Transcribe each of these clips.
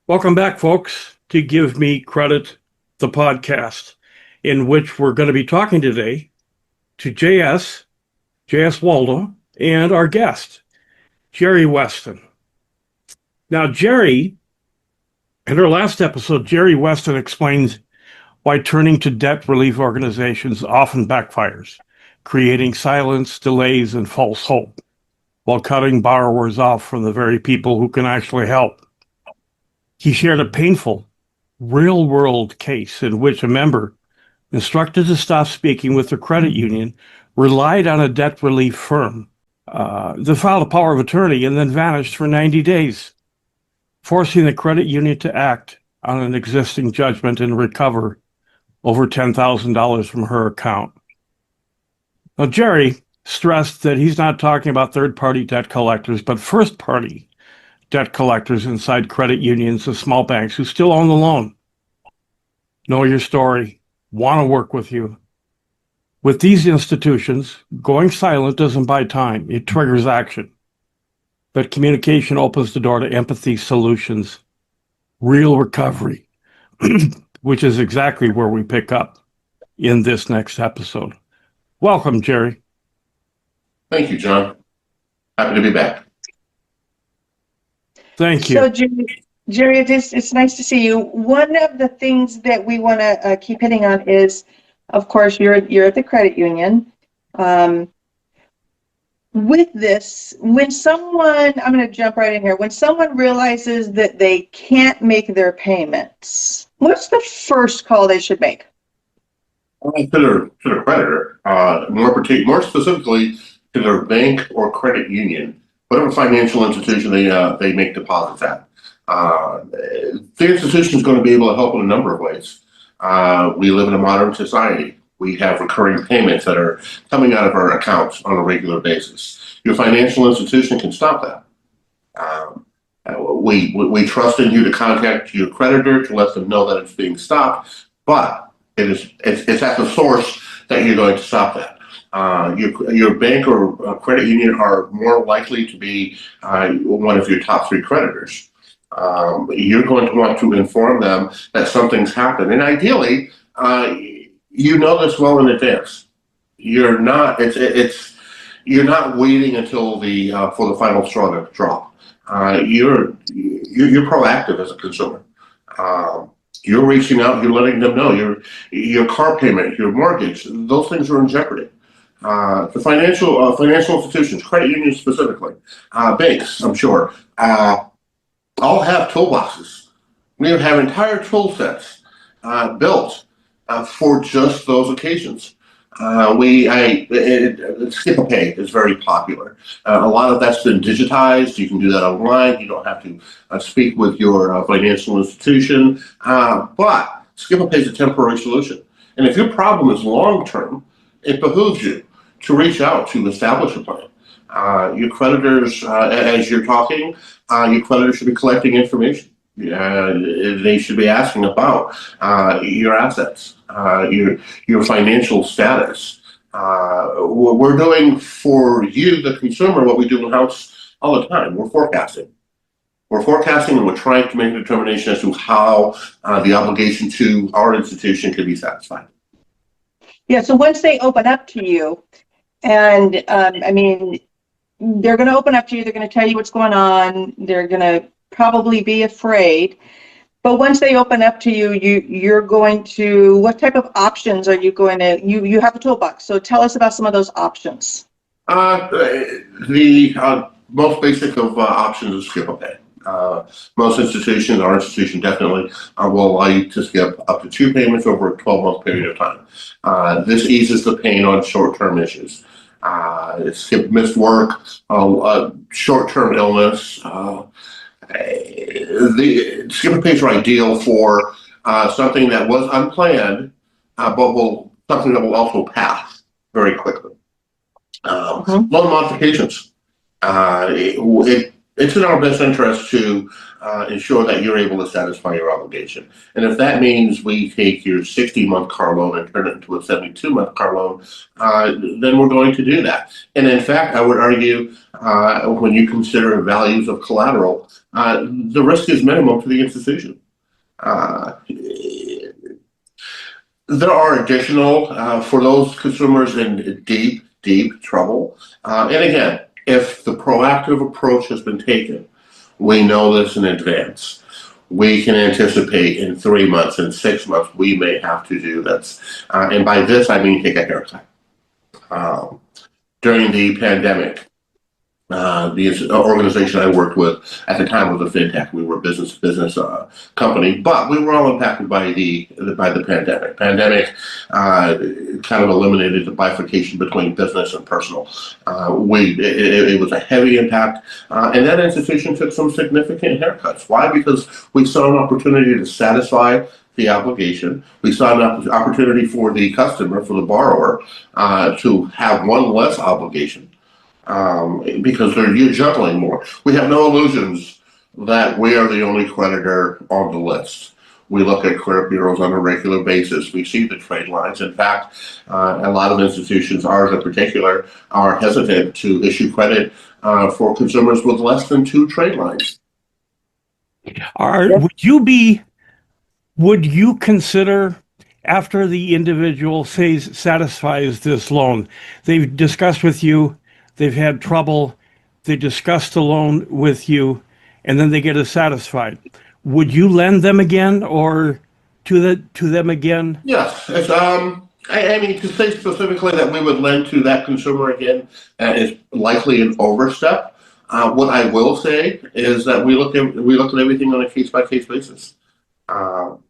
Welcome back, folks, to Give Me Credit, the podcast, in which we're going to be talking today to JS Waldo, and our guest, Gerry Weston. Now, Gerry, in her last episode, Gerry Weston explains why turning to debt relief organizations often backfires, creating silence, delays, and false hope, while cutting borrowers off from the very people who can actually help. He shared a painful, real-world case in which a member, instructed to stop speaking with the credit union, relied on a debt relief firm that filed a power of attorney and then vanished for 90 days, forcing the credit union to act on an existing judgment and recover over $10,000 from her account. Now, Gerry stressed that he's not talking about third-party debt collectors, but first-party debt collectors inside credit unions and small banks who still own the loan, know your story, want to work with you. With these institutions, going silent doesn't buy time, it triggers action. But communication opens the door to empathy, solutions, real recovery, which is exactly where we pick up in this next episode. Welcome, Gerry. Thank you, John. Happy to be back. Thank you. So, Gerry, it's nice to see you. One of the things that we want to keep hitting on is, of course, you're at the credit union. With this, when someone, I'm going to jump right in here, when someone realizes that they can't make their payments, what's the first call they should make? To their creditor, more specifically to their bank or credit union, whatever financial institution they make deposits at. The institution is going to be able to help in a number of ways. We live in a modern society. We have recurring payments that are coming out of our accounts on a regular basis. Your financial institution can stop that. We trust in you to contact your creditor to let them know that it's being stopped, but it's at the source that you're going to stop that. Your bank or credit union are more likely to be one of your top three creditors. You're going to want to inform them that something's happened, and ideally, you know this well in advance. You're not waiting until for the final straw to drop. You're proactive as a consumer. You're reaching out. You're letting them know your car payment, your mortgage, those things are in jeopardy. The financial institutions, credit unions specifically, banks, I'm sure, all have toolboxes. We have entire tool sets built for just those occasions. Skip a pay is very popular. A lot of that's been digitized. You can do that online. You don't have to speak with your financial institution. But skip a pay is a temporary solution. And if your problem is long term, it behooves you to reach out to establish a plan. Your creditors, as you're talking, your creditors should be collecting information. They should be asking about your assets, your financial status. We're doing for you, the consumer, what we do in-house all the time. We're forecasting. We're forecasting and we're trying to make a determination as to how the obligation to our institution can be satisfied. Yeah, so once they open up to you, and they're going to open up to you, they're going to tell you what's going on, they're going to probably be afraid, but once they open up to you, you're going to, what type of options are you going to, you have a toolbox, so tell us about some of those options. The most basic of options is skip a pay. Most institutions, our institution definitely, will allow you to skip up to 2 payments over a 12-month period of time. This eases the pain on short-term issues. Skip missed work, short-term illness. The skip a pays are ideal for something that was unplanned, but something that will also pass very quickly. Loan modifications. it's in our best interest to ensure that you're able to satisfy your obligation. And if that means we take your 60-month car loan and turn it into a 72-month car loan, then we're going to do that. And in fact, I would argue when you consider values of collateral, the risk is minimal to the institution. There are additional for those consumers in deep trouble. And again, if the proactive approach has been taken, we know this in advance. We can anticipate in 3 months, in 6 months, we may have to do this. And by this, I mean take a haircut. During the pandemic, the organization I worked with at the time was a fintech. We were a business company, but we were all impacted by the pandemic. Pandemic kind of eliminated the bifurcation between business and personal. It was a heavy impact, and that institution took some significant haircuts. Why? Because we saw an opportunity to satisfy the obligation. We saw an opportunity for the customer, for the borrower, to have one less obligation. Because you're juggling more. We have no illusions that we are the only creditor on the list. We look at credit bureaus on a regular basis. We see the trade lines. In fact, a lot of institutions, ours in particular, are hesitant to issue credit for consumers with less than 2 trade lines. Would you consider, after the individual satisfies this loan, they've discussed with you, they've had trouble, they discuss the loan with you, and then they get us satisfied, would you lend them again or to them again? Yes. It's, I mean, to say specifically that we would lend to that consumer again is likely an overstep. What I will say is that we look at everything on a case-by-case basis.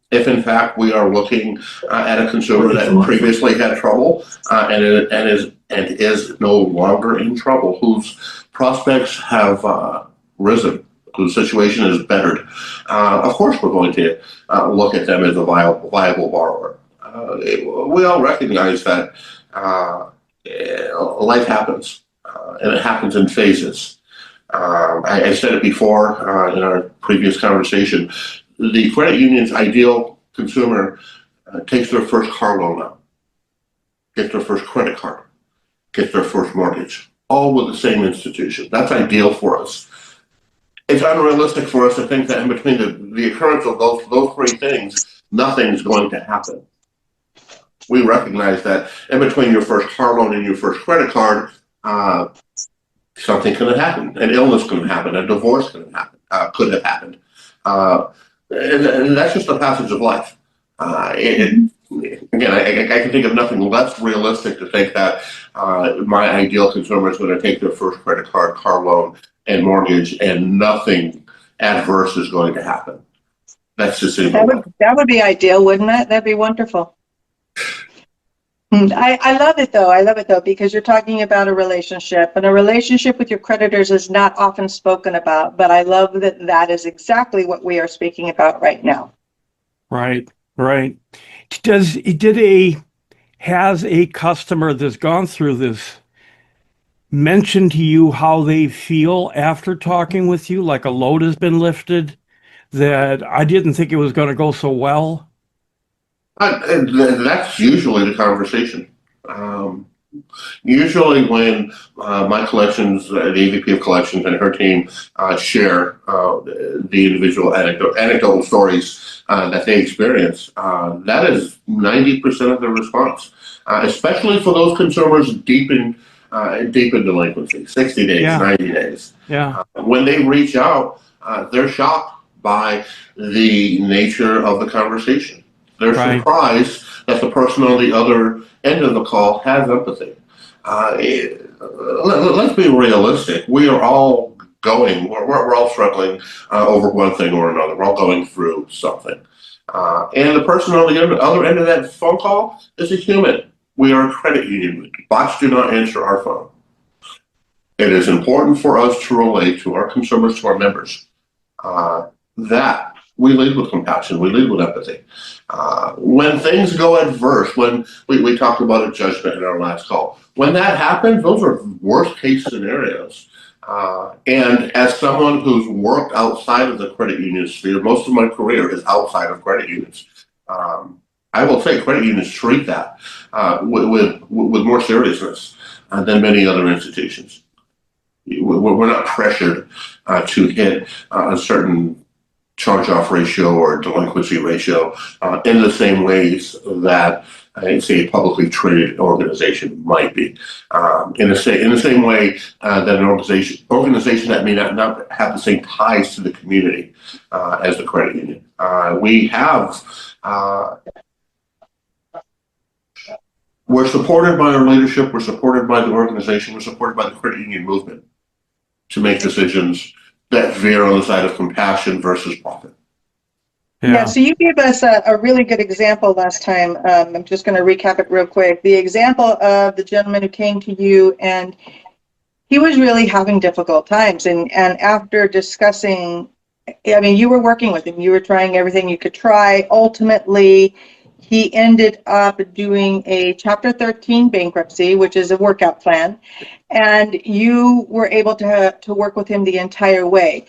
If in fact we are looking at a consumer that previously had trouble and is no longer in trouble, whose prospects have risen, whose situation is bettered, of course we're going to look at them as a viable borrower. We all recognize that life happens, and it happens in phases. I said it before in our previous conversation. The credit union's ideal consumer takes their first car loan out, gets their first credit card, gets their first mortgage, all with the same institution. That's ideal for us. It's unrealistic for us to think that in between the occurrence of those 3 things, nothing's going to happen. We recognize that in between your first car loan and your first credit card, something could have happened. An illness could have happened. A divorce could have happened. And that's just the passage of life. Again, I can think of nothing less realistic to think that my ideal consumer is going to take their first credit card, car loan, and mortgage, and nothing adverse is going to happen. That's just that would be ideal, wouldn't it? That'd be wonderful. I love it though. I love it though, because you're talking about a relationship, and a relationship with your creditors is not often spoken about, but I love that that is exactly what we are speaking about right now. Right. Has a customer that's gone through this mentioned to you how they feel after talking with you, like a load has been lifted, that I didn't think it was going to go so well? That's usually the conversation. Usually when my collections, the AVP of collections and her team share the individual anecdotal stories that they experience, that is 90% of the response, especially for those consumers deep in delinquency, 60 days, 90 days. Yeah. When they reach out, they're shocked by the nature of the conversation. They're surprised that the person on the other end of the call has empathy. Let's be realistic. We are all we're all struggling over one thing or another. We're all going through something. And the person on the other end of that phone call is a human. We are a credit union. Bots do not answer our phone. It is important for us to relate to our consumers, to our members, that we lead with compassion, we lead with empathy. When things go adverse, when we talked about a judgment in our last call, when that happens, those are worst case scenarios. And as someone who's worked outside of the credit union sphere, most of my career is outside of credit unions. I will say credit unions treat that with more seriousness than many other institutions. We're not pressured to hit a certain charge-off ratio or delinquency ratio in the same ways that say a publicly traded organization might be. In the same way that an organization that may not have the same ties to the community as the credit union. We have. We're supported by our leadership. We're supported by the organization. We're supported by the credit union movement to make decisions that veer on the side of compassion versus profit. Yeah, so you gave us a really good example last time. I'm just going to recap it real quick. The example of the gentleman who came to you and he was really having difficult times. And after discussing, I mean, you were working with him, you were trying everything you could try. Ultimately, he ended up doing a Chapter 13 bankruptcy, which is a workout plan. And you were able to work with him the entire way.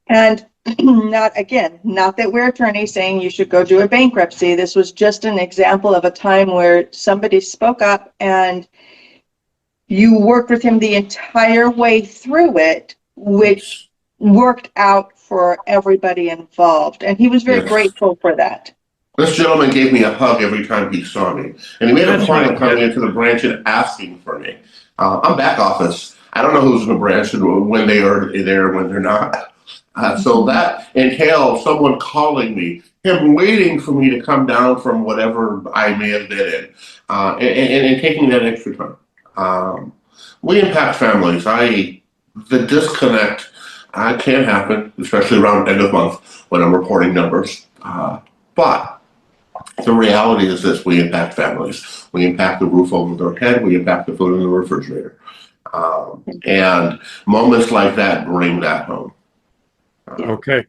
And not that we're attorneys saying you should go do a bankruptcy. This was just an example of a time where somebody spoke up and you worked with him the entire way through it, which worked out for everybody involved. And he was very grateful for that. This gentleman gave me a hug every time he saw me. And he made a point of coming into the branch and asking for me. I'm back office. I don't know who's in the branch and when they are there and when they're not. So that entails someone calling me, him waiting for me to come down from whatever I may have been in, and taking that extra time. We impact families. The disconnect can happen, especially around end of month when I'm reporting numbers. But the reality is this: we impact families. We impact the roof over their head. We impact the food in the refrigerator. And moments like that bring that home. Okay.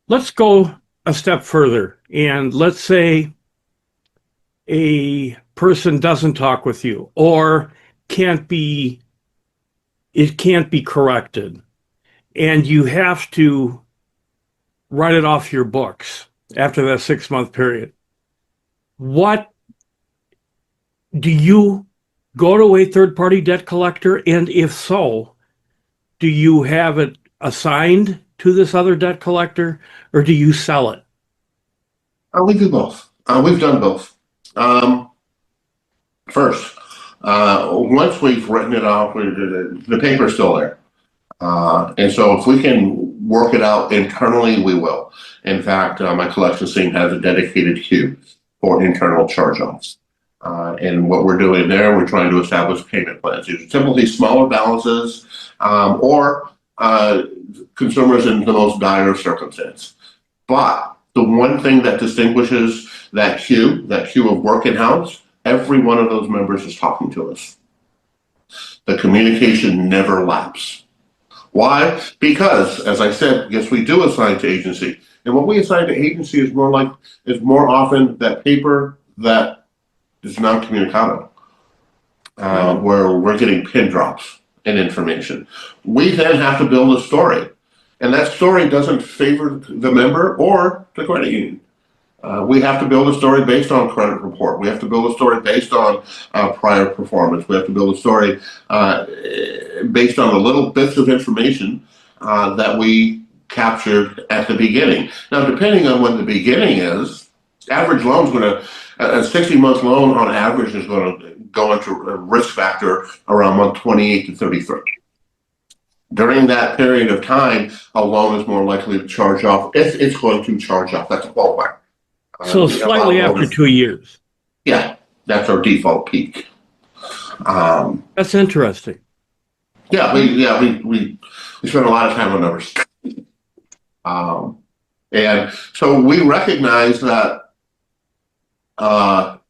Let's go a step further. And let's say a person doesn't talk with you or it can't be corrected. And you have to write it off your books after that 6-month period. What do you go to a third-party debt collector? And if so, do you have it assigned to this other debt collector, or do you sell it? We do both. We've done both. First, once we've written it off, the paper's still there. And so if we can work it out internally, we will. In fact, my collections team has a dedicated queue for internal charge-offs. And what we're doing there, we're trying to establish payment plans. These are typically smaller balances or consumers in the most dire circumstance. But the one thing that distinguishes that queue of work in-house, every one of those members is talking to us. The communication never laps. Why? Because, as I said, yes, we do assign to agency. And what we assign to agency is more often that paper that is non-communicado, where we're getting pin drops and information. We then have to build a story. And that story doesn't favor the member or the credit union. We have to build a story based on credit report. We have to build a story based on prior performance. We have to build a story based on the little bits of information that we captured at the beginning. Now, depending on when the beginning is, average loan's going to, a 60-month loan on average is going to go into a risk factor around month 28 to 33. During that period of time, a loan is more likely to charge off if it's going to charge off. That's a qualifier. So slightly after 2 years. Yeah, that's our default peak. That's interesting. Yeah, we spend a lot of time on numbers. And so we recognize that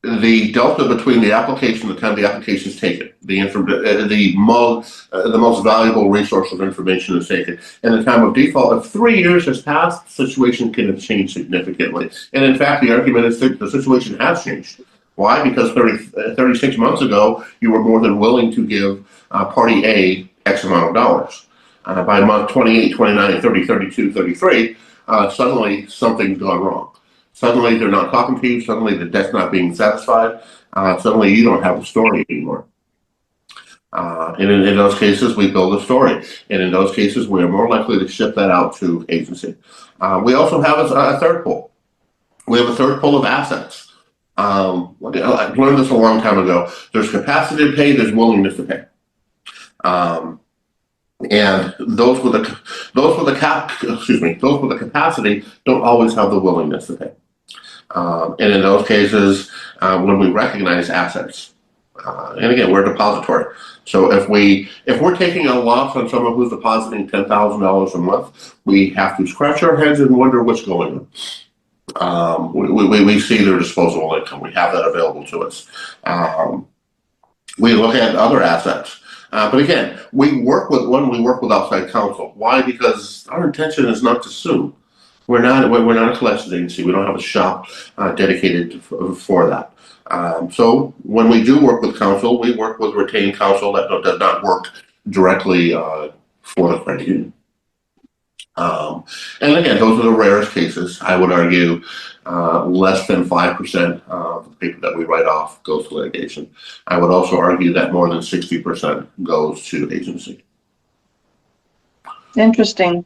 the delta between the application, the time the application is taken, the most valuable resource of information is taken, and the time of default, if 3 years has passed, the situation can have changed significantly. And in fact, the argument is that the situation has changed. Why? Because 36 months ago, you were more than willing to give party A X amount of dollars. By month 28, 29, 30, 32, 33, suddenly something's gone wrong. Suddenly they're not talking to you. Suddenly the debt's not being satisfied. Suddenly you don't have a story anymore. And in those cases, we build a story. And in those cases, we are more likely to ship that out to agency. We also have a third pool. We have a third pool of assets. I learned this a long time ago. There's capacity to pay, there's willingness to pay. And those with the capacity don't always have the willingness to pay. And in those cases, when we recognize assets, and again, we're a depository. So if we're taking a loss on someone who's depositing $10,000 a month, we have to scratch our heads and wonder what's going on. We see their disposable income. We have that available to us. We look at other assets. But again, we work with outside counsel. Why? Because our intention is not to sue. We're not a collections agency. We don't have a shop dedicated for that. So when we do work with counsel, we work with retained counsel that does not work directly for the credit union. And again, those are the rarest cases. I would argue less than 5% of the people that we write off goes to litigation. I would also argue that more than 60% goes to agency. Interesting.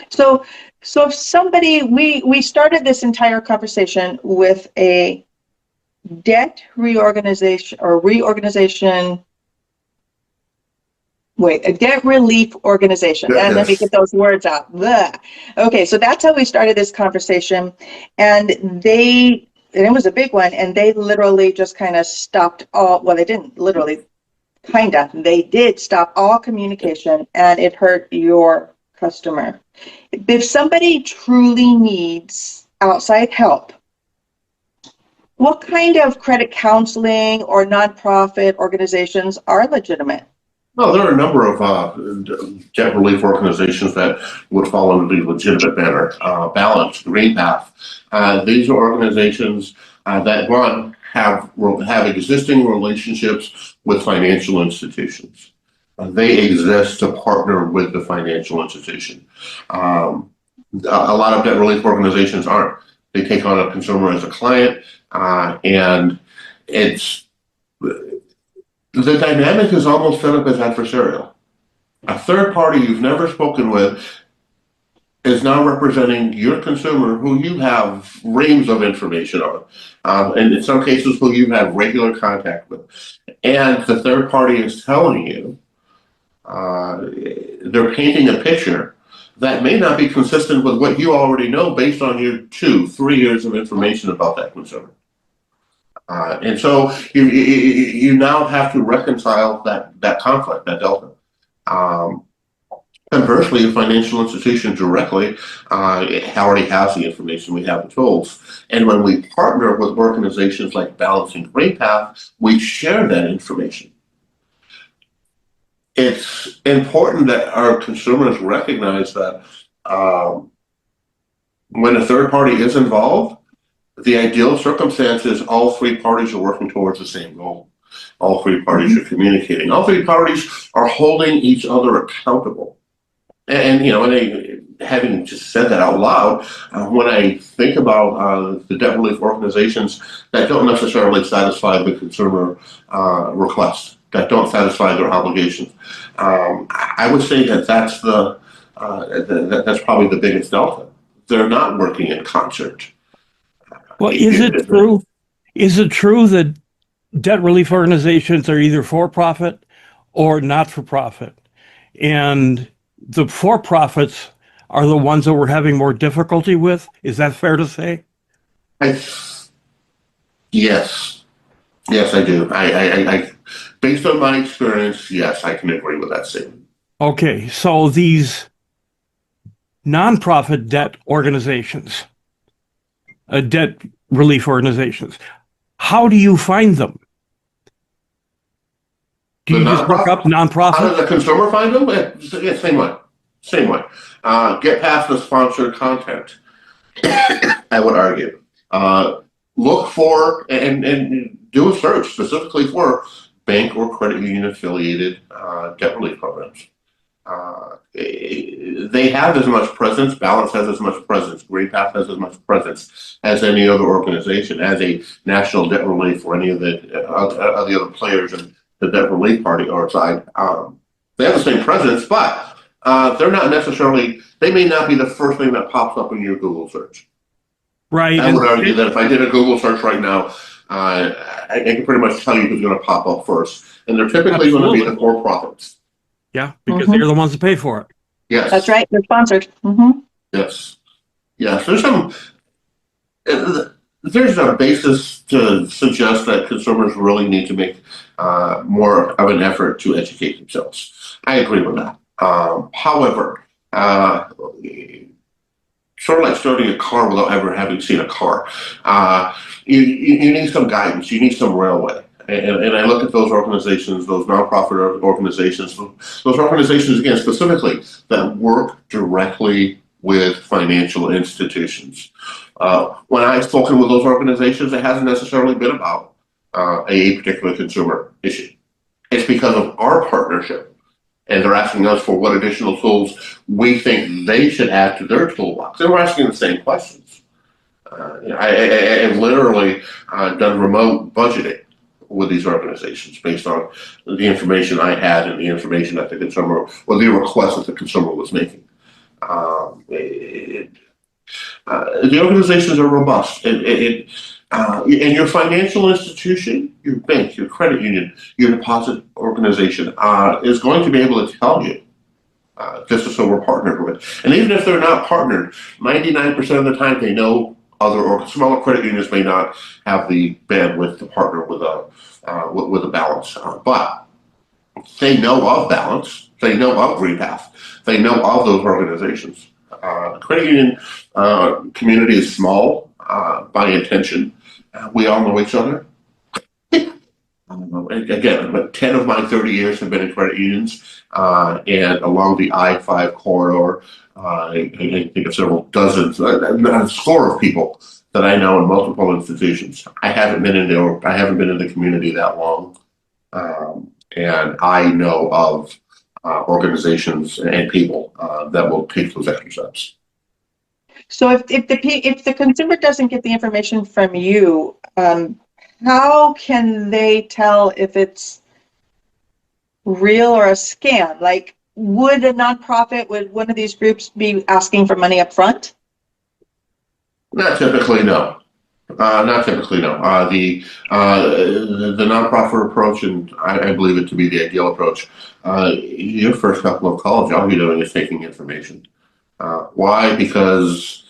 So if somebody, we started this entire conversation with a debt reorganization a debt relief organization. And let me get those words out. Blah. Okay, so that's how we started this conversation. And it was a big one, and they literally just kind of stopped they didn't literally, they did stop all communication, and it hurt your customer. If somebody truly needs outside help, what kind of credit counseling or nonprofit organizations are legitimate? Well, there are a number of debt relief organizations that would fall under the legitimate banner. Balance, Green Path. These are organizations that, one, have existing relationships with financial institutions. They exist to partner with the financial institution. A lot of debt relief organizations aren't. They take on a consumer as a client, and the dynamic is almost set up as adversarial. A third party you've never spoken with is now representing your consumer who you have reams of information on, and in some cases who you have regular contact with. And the third party is telling you, they're painting a picture that may not be consistent with what you already know based on your 2-3 years of information about that consumer. And so you now have to reconcile that conflict, that delta. Conversely, a financial institution directly already has the information. We have the tools. And when we partner with organizations like Balance and Green Path, we share that information. It's important that our consumers recognize that when a third party is involved, the ideal circumstance is all three parties are working towards the same goal. All three parties are communicating. All three parties are holding each other accountable. And having just said that out loud, when I think about the debt relief organizations that don't necessarily satisfy the consumer request, that don't satisfy their obligations, I would say that that's probably the biggest delta. They're not working in concert. Well, is it true? Is it true that debt relief organizations are either for-profit or not-for-profit? And the for-profits are the ones that we're having more difficulty with? Is that fair to say? Yes, I do. I based on my experience, yes, I can agree with that statement. Okay, so these nonprofit debt organizations, debt relief organizations, how do you find them? Do you just look up nonprofit? How does the consumer find them? Yeah, same way. Get past the sponsored content, I would argue. Look for and do a search specifically for bank or credit union affiliated debt relief programs. They have as much presence, Balance has as much presence, GreenPath has as much presence as any other organization, as a national debt relief or any of the other players in the debt relief party or side. They have the same presence, but they're not necessarily, they may not be the first thing that pops up in your Google search. Right. I would argue that if I did a Google search right now, I can pretty much tell you who's going to pop up first. And they're typically going to be the for-profits. Yeah, because they're the ones that pay for it. Yes. That's right. They're sponsored. Yes. Yes. There's a basis to suggest that consumers really need to make more of an effort to educate themselves. I agree with that. However, sort of like starting a car without ever having seen a car, you need some guidance. You need some railway. And I look at those organizations, those nonprofit organizations, those organizations, again, specifically, that work directly with financial institutions. When I've spoken with those organizations, it hasn't necessarily been about a particular consumer issue. It's because of our partnership. And they're asking us for what additional tools we think they should add to their toolbox. And we're asking the same questions. I've literally done remote budgeting with these organizations based on the information I had and the information that the consumer, or the request that the consumer was making. The organizations are robust. And your financial institution, your bank, your credit union, your deposit organization is going to be able to tell you this is who we're partnered with. And even if they're not partnered, 99% of the time they know other or smaller credit unions may not have the bandwidth to partner with a Balance, but they know of Balance, they know of GreenPath, they know of those organizations. The credit union community is small by intention. We all know each other. Again, but 10 of my 30 years have been in credit unions, and along the I-5 corridor, I think of several dozens, a score of people that I know in multiple institutions. I haven't been in the community that long, and I know of organizations and people that will take those extra steps. So if the consumer doesn't get the information from you, how can they tell if it's real or a scam? Like, would a nonprofit, would one of these groups be asking for money up front? Not typically, no. Not typically, no. The nonprofit approach, and I believe it to be the ideal approach. Your first couple of calls, all you're doing is taking information. Why? Because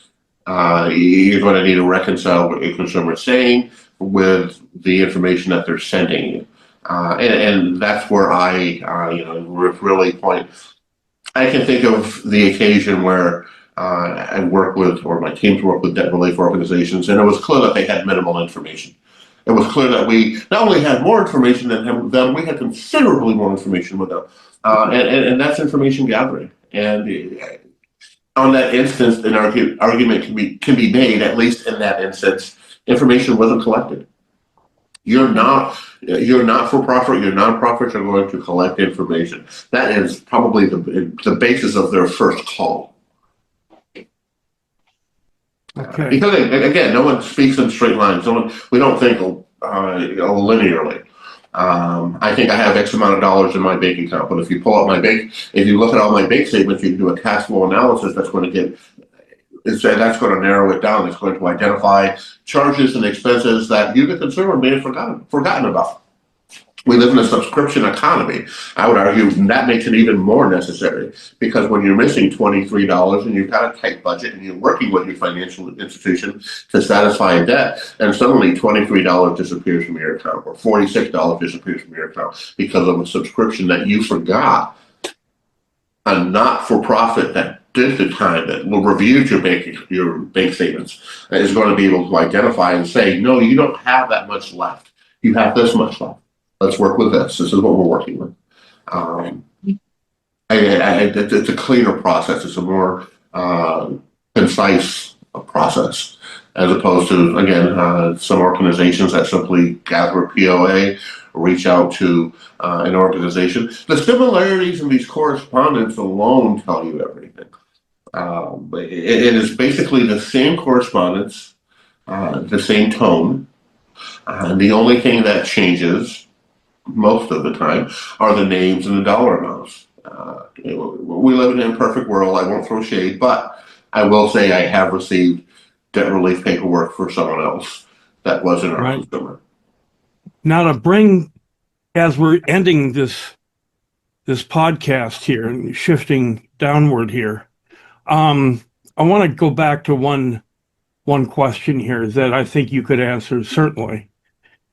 you're going to need to reconcile what your consumer is saying with the information that they're sending you, and that's where I really point. I can think of the occasion where I work with, or my teams work with debt relief organizations, and it was clear that they had minimal information. It was clear that we not only had more information than them, we had considerably more information with them, and that's information gathering. And on that instance, an argument can be made, at least in that instance, information wasn't collected. You're not for profit. Your nonprofits are going to collect information. That is probably the basis of their first call. Okay. Because again, no one speaks in straight lines. We don't think linearly. I think I have X amount of dollars in my bank account, but if you pull up if you look at all my bank statements, you can do a cash flow analysis. That's going to narrow it down. It's going to identify charges and expenses that you, the consumer, may have forgotten about. We live in a subscription economy. I would argue that makes it even more necessary, because when you're missing $23 and you've got a tight budget and you're working with your financial institution to satisfy a debt, and suddenly $23 disappears from your account, or $46 disappears from your account because of a subscription that you forgot, a not-for-profit that did the time, that will review your bank statements, is going to be able to identify and say, no, you don't have that much left. You have this much left. Let's work with this. This is what we're working with. It's a cleaner process. It's a more concise process. as opposed to, again, some organizations that simply gather a POA, reach out to an organization. The similarities in these correspondence alone tell you everything. It is basically the same correspondence, the same tone. The only thing that changes most of the time are the names and the dollar amounts. We live in an imperfect world. I won't throw shade, but I will say I have received debt relief paperwork for someone else that wasn't our Right. consumer. Now to bring, as we're ending this podcast here and shifting downward here, I want to go back to one question here that I think you could answer certainly.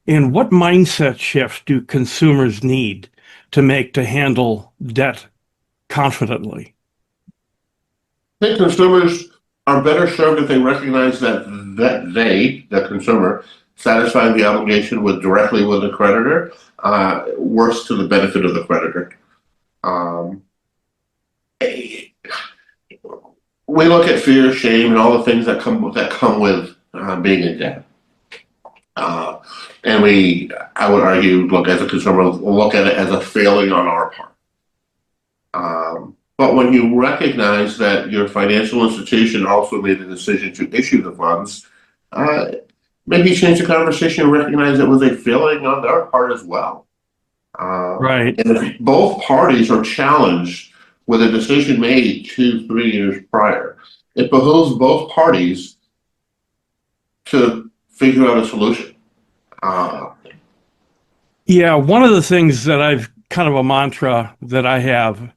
And what mindset shift do consumers need to handle debt confidently? I think consumers are better served if they recognize that they, the consumer, satisfying the obligation directly with the creditor, works to the benefit of the creditor. We look at fear, shame, and all the things that come with being in debt. And I would argue, look, as a consumer, look at it as a failing on our part. But when you recognize that your financial institution also made the decision to issue the funds, maybe change the conversation and recognize it was a failing on their part as well. Right. And if both parties are challenged with a decision made 2-3 years prior, it behooves both parties to figure out a solution. Yeah, one of the things that I've kind of a mantra that I have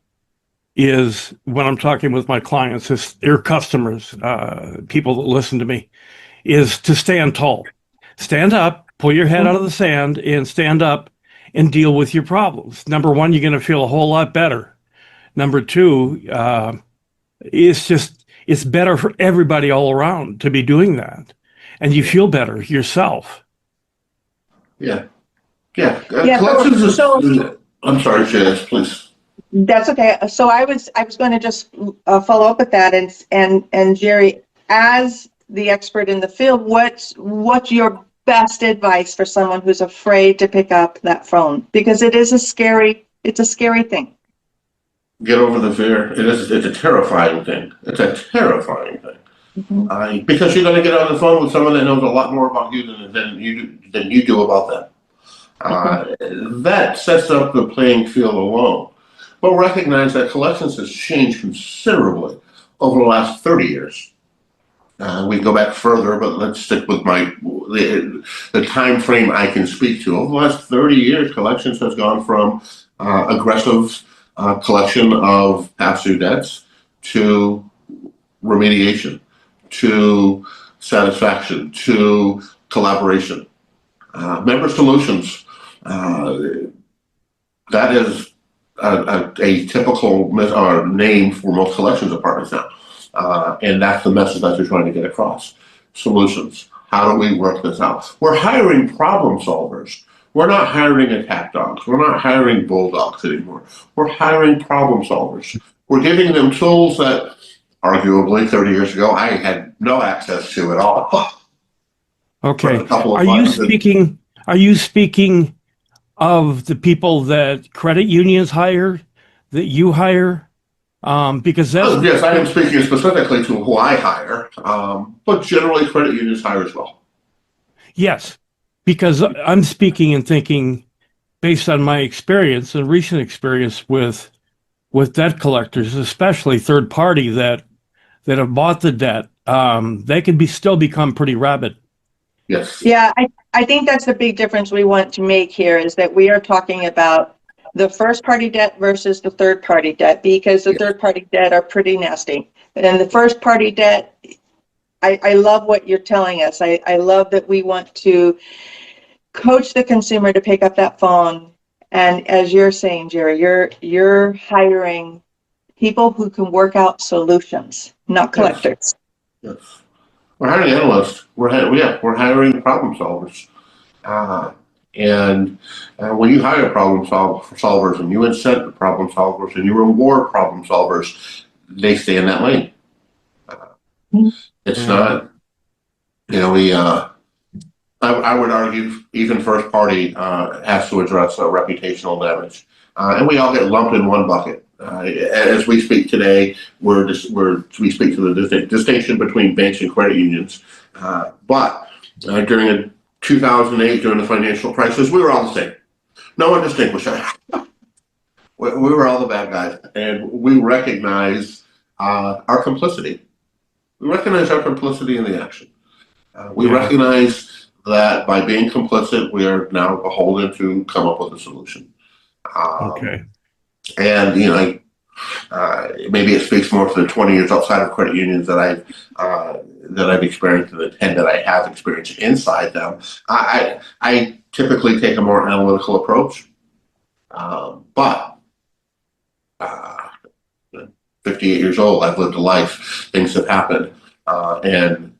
is when I'm talking with my clients, their customers, people that listen to me, is to stand tall. Stand up, pull your head out of the sand, and stand up and deal with your problems. Number one, you're going to feel a whole lot better. Number two, it's better for everybody all around to be doing that. And you feel better yourself. Yeah. Yeah. I'm sorry, Janice, please. That's okay. So I was going to just follow up with that, and Gerry, as the expert in the field, what's your best advice for someone who's afraid to pick up that phone, because it's a scary thing. Get over the fear. It's a terrifying thing. It's a terrifying thing. Mm-hmm. Because you're going to get on the phone with someone that knows a lot more about you than you do about them. That sets up the playing field alone. But recognize that collections has changed considerably over the last 30 years. We can go back further, but let's stick with the time frame I can speak to. Over the last 30 years, collections has gone from aggressive collection of past due debts to remediation, to satisfaction, to collaboration. Member solutions, that is a typical name for most collections departments now. And that's the message that you're trying to get across. Solutions. How do we work this out? We're hiring problem solvers. We're not hiring attack dogs. We're not hiring bulldogs anymore. We're hiring problem solvers. We're giving them tools that arguably 30 years ago I had no access to at all. Okay. Are you speaking of the people that credit unions hire, that you hire? Because that's... Yes, I am speaking specifically to who I hire, but generally credit unions hire as well. Yes, because I'm speaking and thinking based on my experience and recent experience with debt collectors, especially third party that have bought the debt. They can still become pretty rabid. Yes. Yeah, I think that's the big difference we want to make here, is that we are talking about the first party debt versus the third party debt, because the third party debt are pretty nasty. And the first party debt, I love what you're telling us. I love that we want to coach the consumer to pick up that phone. And as you're saying, Gerry, you're hiring people who can work out solutions, not collectors. Yes. We're hiring analysts. We're hiring problem solvers. And when you hire problem solvers and you incent the problem solvers and you reward problem solvers, they stay in that lane. It's I would argue even first party has to address reputational damage, and we all get lumped in one bucket. As we speak today, we speak to the distinction between banks and credit unions, but during 2008, during the financial crisis, we were all the same. No one distinguished us. We were all the bad guys, and we recognize our complicity. We recognize our complicity in the action. We recognize that by being complicit, we are now beholden to come up with a solution. Okay. And maybe it speaks more to the 20 years outside of credit unions that I've experienced and the 10 that I have experienced inside them. I typically take a more analytical approach, but 58 years old, I've lived a life. Things have happened, and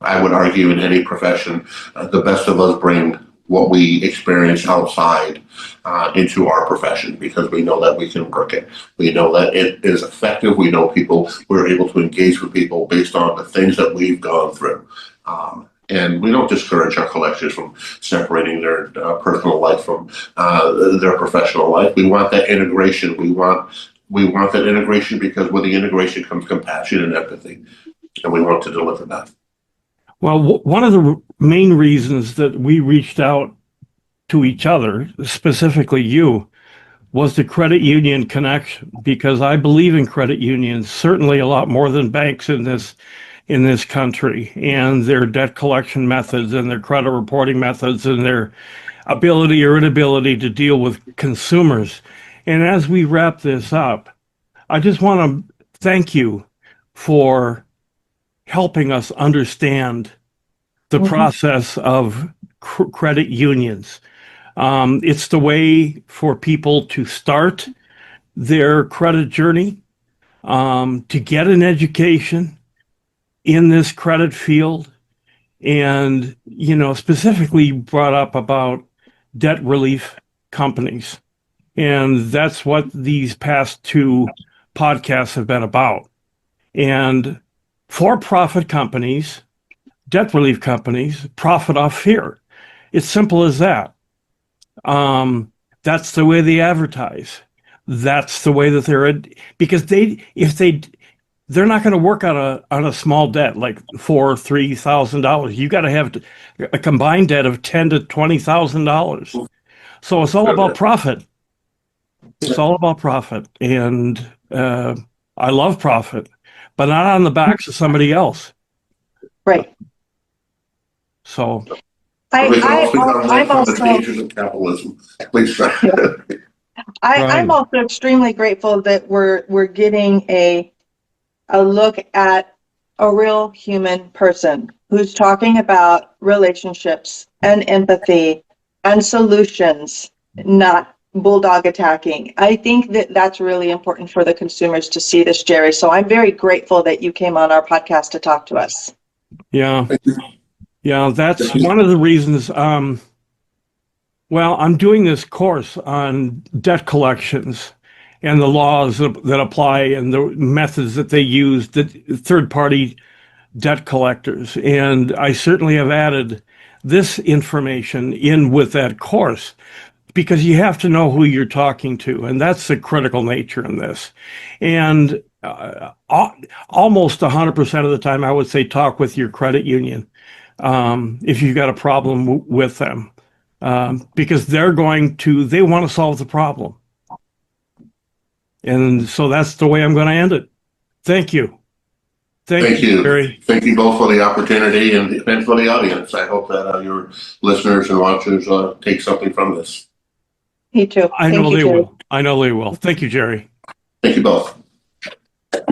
I would argue in any profession, the best of us bring what we experience outside into our profession because we know that we can work it. We know that it is effective. We know we're able to engage with people based on the things that we've gone through. And we don't discourage our collectors from separating their personal life from their professional life. We want that integration. We want that integration because with the integration comes compassion and empathy, and we want to deliver that. Well, one of the main reasons that we reached out to each other, specifically you, was the credit union connection, because I believe in credit unions certainly a lot more than banks in this country, and their debt collection methods and their credit reporting methods and their ability or inability to deal with consumers. And as we wrap this up, I just want to thank you for helping us understand the process of credit unions. It's the way for people to start their credit journey, to get an education in this credit field. And, specifically you brought up about debt relief companies. And that's what these past two podcasts have been about. And for-profit companies, debt relief companies, profit off fear. It's simple as that. That's the way they advertise. That's the way that because they're not going to work on a small debt like $3,000. You got to have a combined debt of $10,000 to $20,000. So it's all about profit. It's all about profit, and I love profit, but not on the backs of somebody else. Right. So I'm also the dangers of capitalism. Please. I'm also extremely grateful that we're getting a look at a real human person who's talking about relationships and empathy and solutions, not bulldog attacking. I think that that's really important for the consumers to see this, Gerry. So I'm very grateful that you came on our podcast to talk to us. Yeah. Yeah, that's one of the reasons. Well, I'm doing this course on debt collections and the laws that apply and the methods that they use, the third-party debt collectors. And I certainly have added this information in with that course because you have to know who you're talking to. And that's the critical nature in this. And almost 100% of the time, I would say talk with your credit union if you've got a problem with them. Because they want to solve the problem. And so that's the way I'm going to end it. Thank you. Thank you, Gerry. Thank you both for the opportunity and for the audience. I hope that your listeners and watchers take something from this. Me too. I know they will. Thank you, Gerry. Thank you both.